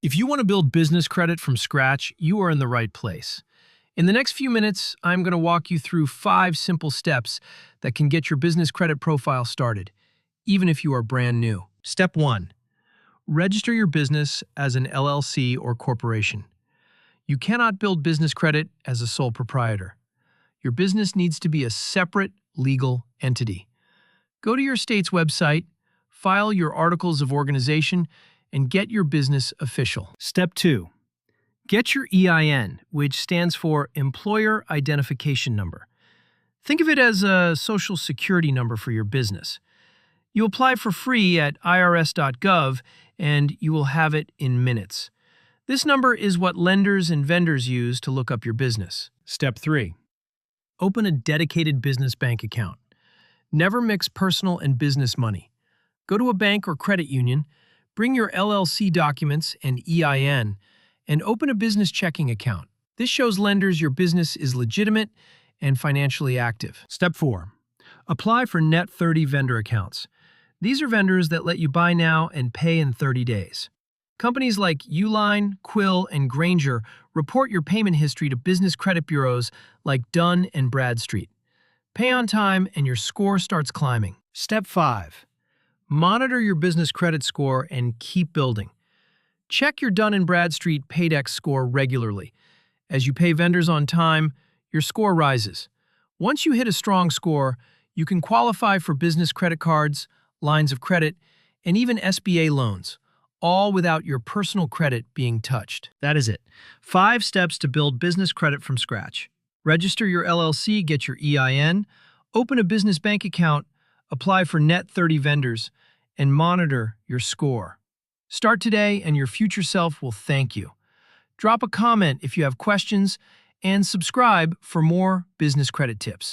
If you want to build business credit from scratch, you are in the right place. In the next few minutes, I'm going to walk you through 5 simple steps that can get your business credit profile started, even if you are brand new. Step 1. Register your business as an LLC or corporation. You cannot build business credit as a sole proprietor. Your business needs to be a separate legal entity. Go to your state's website, file your articles of organization, and get your business official. Step 2. Get your EIN, which stands for Employer Identification Number. Think of it as a social security number for your business. You apply for free at irs.gov, and you will have it in minutes. This number is what lenders and vendors use to look up your business. Step 3. Open a dedicated business bank account. Never mix personal and business money. Go to a bank or credit union, bring your LLC documents and EIN, and open a business checking account. This shows lenders your business is legitimate and financially active. Step 4. Apply for Net 30 vendor accounts. These are vendors that let you buy now and pay in 30 days. Companies like Uline, Quill, and Granger report your payment history to business credit bureaus like Dun & Bradstreet. Pay on time and your score starts climbing. Step 5. Monitor your business credit score and keep building. Check your Dun & Bradstreet Paydex score regularly. As you pay vendors on time, your score rises. Once you hit a strong score, you can qualify for business credit cards, lines of credit, and even SBA loans, all without your personal credit being touched. That is it. 5 steps to build business credit from scratch. Register your LLC, get your EIN, open a business bank account, apply for Net 30 vendors, and monitor your score. Start today and your future self will thank you. Drop a comment if you have questions and subscribe for more business credit tips.